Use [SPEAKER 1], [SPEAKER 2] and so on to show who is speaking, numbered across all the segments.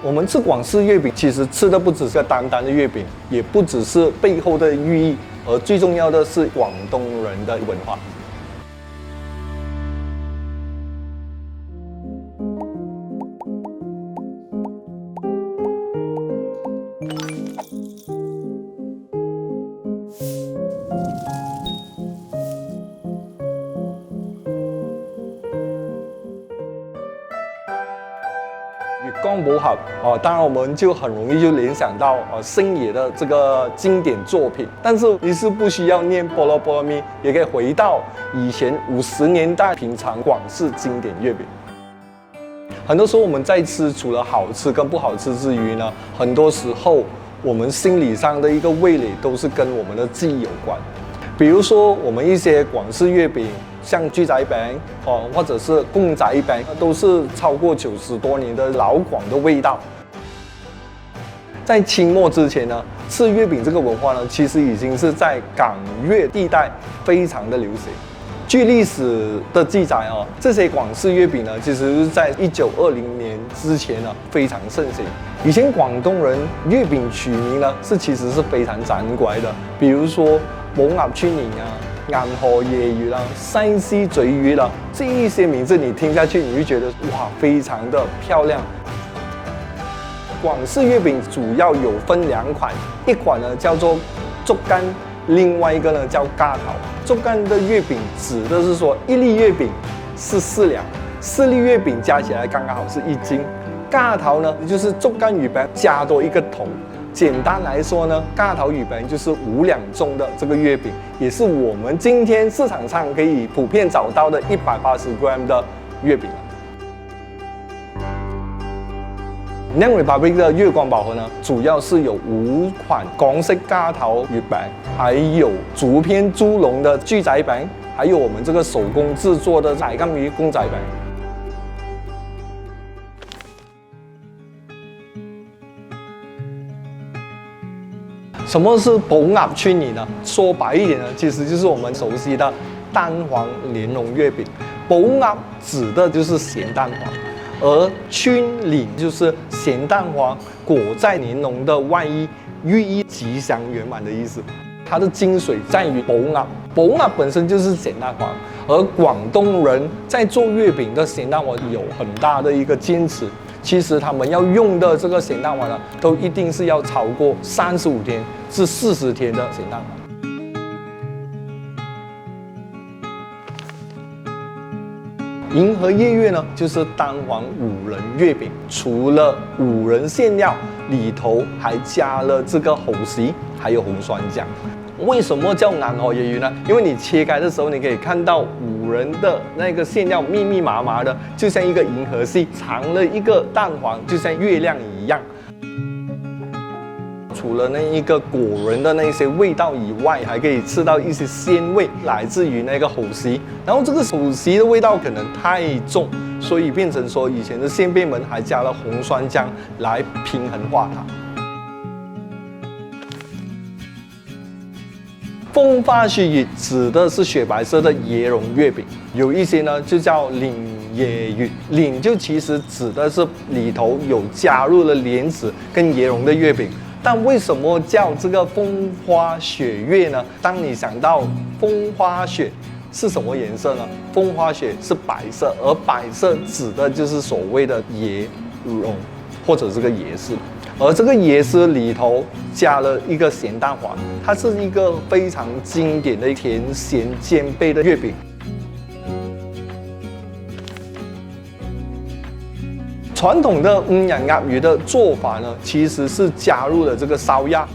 [SPEAKER 1] 我们吃广式月饼，其实吃的不只是单单的月饼，也不只是背后的寓意，而最重要的是广东人的文化。月光宝盒当然我们就很容易就联想到星爷的这个经典作品，但是你是不需要念菠萝菠萝蜜，也可以回到以前50年代品尝广式经典月饼。很多时候我们在吃，除了好吃跟不好吃之余呢，很多时候我们心理上的一个味蕾都是跟我们的记忆有关。比如说我们一些广式月饼，像猪仔饼或者是公仔饼，都是超过90多年的老广的味道。在清末之前呢，吃月饼这个文化呢，其实已经是在港粤地带非常的流行。据历史的记载这些广式月饼呢，其实是在1920年之前呢非常盛行。以前广东人月饼取名呢其实是非常盞鬼的，比如说寶鴨春年銀河夜月西施嘴魚这一些名字你听下去，你会觉得哇，非常的漂亮。广式月饼主要有分2款，一款呢叫做竹竿，另外一个呢叫架頭。竹竿的月饼指的是说1粒月饼是4兩，4粒月饼加起来刚刚好是1斤。架頭呢就是竹竿月饼加多一个頭。简单来说呢，架頭月饼就是5兩中的这个月饼，也是我们今天市场上可以普遍找到的180g 的月饼。Young Republic 的月光宝盒呢，主要是有5款港式架頭月饼，还有竹片猪籠的豬仔餅，还有我们这个手工制作的彩金魚公仔餅。什么是寶鴨春年呢？说白一点呢，其实就是我们熟悉的蛋黄莲蓉月饼。寶鴨指的就是咸蛋黄，而春年就是咸蛋黄裹在莲蓉的外衣，寓意吉祥圆满的意思。它的精髓在于寶鴨，寶鴨本身就是咸蛋黄，而广东人在做月饼的咸蛋黄有很大的一个坚持。其实他们要用的这个咸蛋黄呢，都一定是要超过35天至40天的咸蛋黄。银河夜月呢，就是蛋黄5仁月饼，除了5仁馅料，里头还加了这个猴豉，还有红酸酱。为什么叫银河夜月呢？因为你切开的时候，你可以看到5仁的那个馅料密密麻麻的，就像一个银河系，藏了一个蛋黄，就像月亮一样。除了那一个果仁的那些味道以外，还可以吃到一些鲜味，来自于那个猴豉。然后这个猴豉的味道可能太重，所以变成说以前的先辈们还加了红酸姜来平衡化它。风花雪月指的是雪白色的椰蓉月饼，有一些呢就叫菱椰月，菱就其实指的是里头有加入了莲子跟椰蓉的月饼。但为什么叫这个风花雪月呢？当你想到风花雪是什么颜色呢？风花雪是白色，而白色指的就是所谓的椰蓉或者这个椰丝。而这个椰丝里头加了一个咸蛋黄，它是一个非常经典的甜咸兼备的月饼。传统的人鸭鱼的做法呢，其实是加入了这个烧鸭。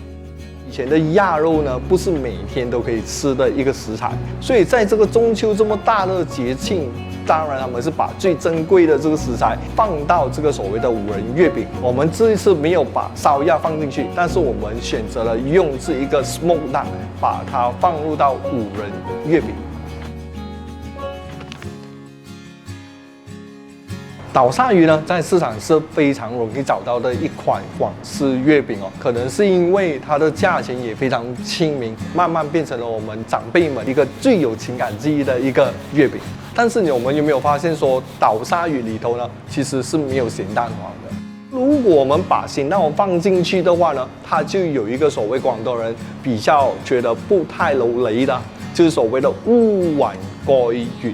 [SPEAKER 1] 以前的鸭肉呢，不是每天都可以吃的一个食材，所以在这个中秋这么大的节庆，当然他们是把最珍贵的这个食材放到这个所谓的5仁月饼。我们这一次没有把烧鸭放进去，但是我们选择了用这一个 smoked duck 把它放入到5仁月饼。倒鲨鱼呢，在市场是非常容易找到的一款广式月饼可能是因为它的价钱也非常亲民，慢慢变成了我们长辈们一个最有情感记忆的一个月饼。但是我们有没有发现说，倒鲨鱼里头呢，其实是没有咸蛋黄的？如果我们把咸蛋黄放进去的话呢，它就有一个所谓广东人比较觉得不太流利的，就是所谓的烏雲蓋月。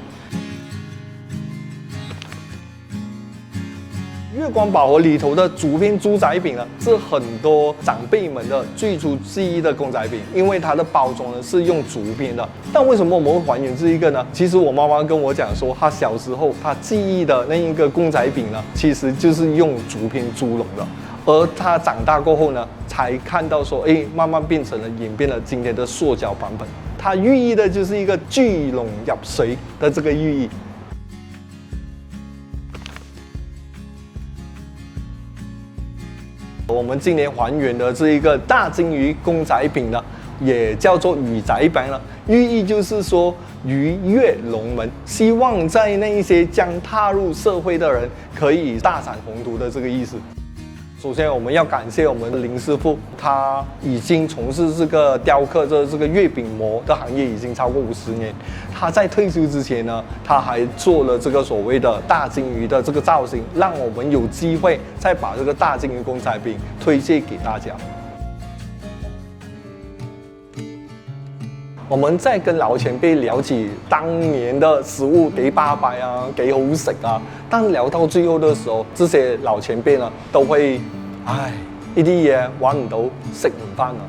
[SPEAKER 1] 月光宝盒里头的竹片猪仔饼呢，是很多长辈们的最初记忆的公仔饼，因为它的包装呢是用竹片的。但为什么我们会还原这一个呢？其实我妈妈跟我讲说，她小时候她记忆的那一个公仔饼呢，其实就是用竹片猪笼的。而她长大过后呢，才看到说，慢慢变成了演变了今天的塑胶版本。它寓意的就是一个聚拢入水的这个寓意。我们今年还原的这一个大金鱼公仔饼呢，也叫做鱼仔饼了，寓意就是说鱼跃龙门，希望在那一些将踏入社会的人可以大展宏图的这个意思。首先，我们要感谢我们的林师傅，他已经从事这个雕刻这个月饼模的行业已经超过50年。他在退休之前呢，他还做了这个所谓的大金鱼的这个造型，让我们有机会再把这个大金鱼公仔饼推荐给大家。我们在跟老前辈聊起当年的食物幾巴閉啊，幾好食啊，但聊到最後的時候，這些老前輩呢都會，呢啲嘢玩唔到，食唔翻啊。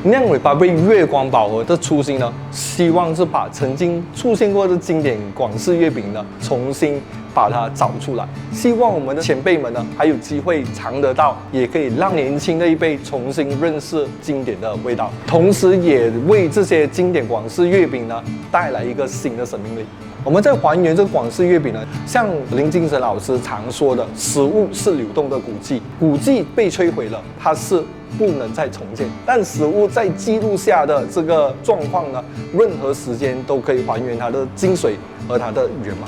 [SPEAKER 1] 釀尾巴貝月光寶盒的初心呢，希望是把曾經出現過的經典廣式月餅呢，重新把它找出來。希望我們的前輩們呢，還有機會嘗得到，也可以讓年輕的一輩重新認識經典的味道，同時也為這些經典廣式月餅呢，帶來一個新的生命力。我們在還原這個廣式月餅呢，像林金城老師常說的，食物是流動的古蹟，古蹟被摧毀了，它是不能再重建，但食物在記錄下的這個狀況呢，任何時間都可以還原它的精髓和它的原貌。